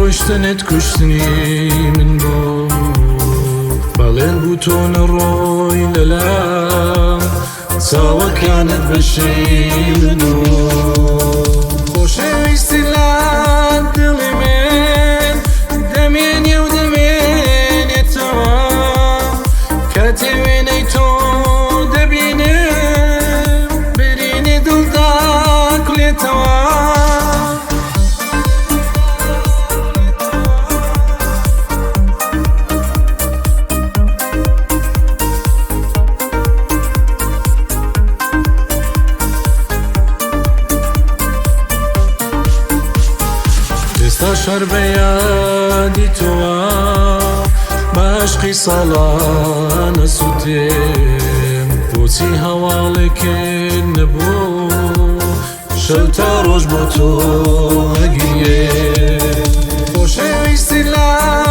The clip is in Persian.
كشتنت كشتني من بو بالين بوتون الروي للا سوا كانت بالشي منو خوشي استلاد دلي من دمين يودمين يتوا كاتبيني تو دبيني بريني دلداك ليتوا استشعر بيادي توا بعشقي صلاة نسوتين بوتي هوالك النبو شلتا روش بوتو اقيه خوشه استلا